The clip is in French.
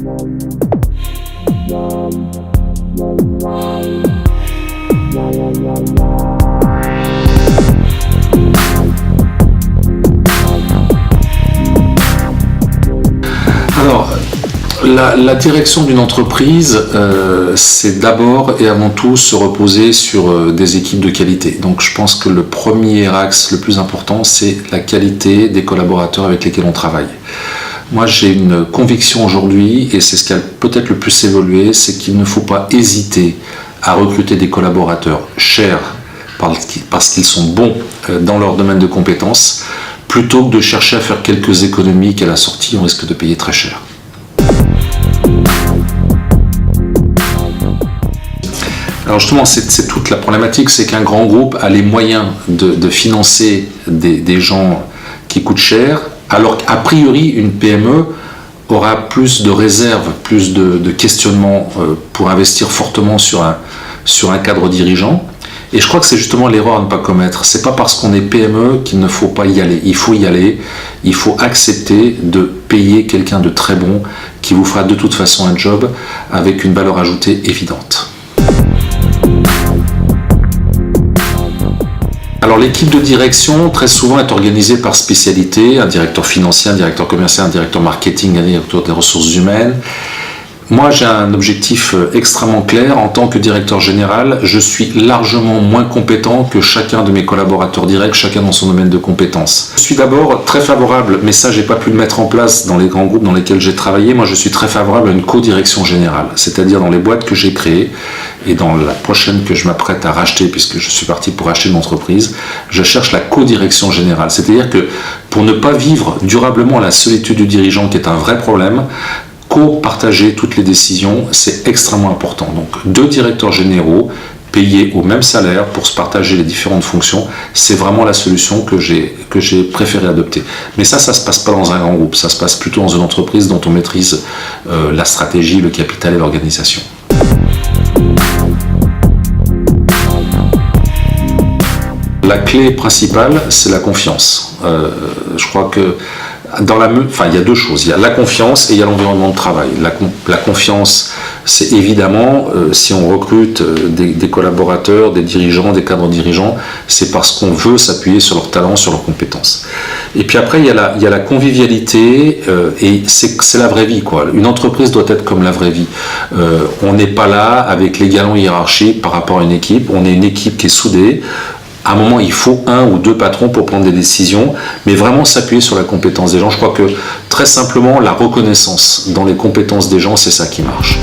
Alors, la direction d'une entreprise, c'est d'abord et avant tout se reposer sur des équipes de qualité. Donc je pense que le premier axe le plus important, c'est la qualité des collaborateurs avec lesquels on travaille. Moi, j'ai une conviction aujourd'hui, et c'est ce qui a peut-être le plus évolué, c'est qu'il ne faut pas hésiter à recruter des collaborateurs chers parce qu'ils sont bons dans leur domaine de compétences, plutôt que de chercher à faire quelques économies qu'à la sortie, on risque de payer très cher. Alors justement, c'est toute la problématique, c'est qu'un grand groupe a les moyens de financer des gens qui coûtent cher, alors qu'a priori, une PME aura plus de réserves, plus de questionnements pour investir fortement sur un cadre dirigeant. Et je crois que c'est justement l'erreur à ne pas commettre. C'est pas parce qu'on est PME qu'il ne faut pas y aller. Il faut y aller, il faut accepter de payer quelqu'un de très bon qui vous fera de toute façon un job avec une valeur ajoutée évidente. Alors l'équipe de direction, très souvent, est organisée par spécialité, un directeur financier, un directeur commercial, un directeur marketing, un directeur des ressources humaines. Moi, j'ai un objectif extrêmement clair. En tant que directeur général, je suis largement moins compétent que chacun de mes collaborateurs directs, chacun dans son domaine de compétences. Je suis d'abord très favorable, mais ça, j'ai pas pu le mettre en place dans les grands groupes dans lesquels j'ai travaillé. Moi, je suis très favorable à une co-direction générale, c'est-à-dire dans les boîtes que j'ai créées et dans la prochaine que je m'apprête à racheter, puisque je suis parti pour acheter une entreprise, je cherche la co-direction générale. C'est-à-dire que pour ne pas vivre durablement la solitude du dirigeant, qui est un vrai problème, co-partager toutes les décisions, c'est extrêmement important. Donc 2 directeurs généraux payés au même salaire pour se partager les différentes fonctions, c'est vraiment la solution que j'ai préféré adopter. Mais ça se passe pas dans un grand groupe, ça se passe plutôt dans une entreprise dont on maîtrise la stratégie, le capital et l'organisation. La clé principale, c'est la confiance. Je crois que il y a 2 choses. Il y a la confiance et il y a l'environnement de travail. La confiance, c'est évidemment, si on recrute des collaborateurs, des dirigeants, des cadres dirigeants, c'est parce qu'on veut s'appuyer sur leurs talents, sur leurs compétences. Et puis après, il y a la convivialité, et c'est la vraie vie, quoi. Une entreprise doit être comme la vraie vie. On n'est pas là avec les galons hiérarchiques par rapport à une équipe. On est une équipe qui est soudée. À un moment, il faut 1 ou 2 patrons pour prendre des décisions, mais vraiment s'appuyer sur la compétence des gens. Je crois que, très simplement, la reconnaissance dans les compétences des gens, c'est ça qui marche.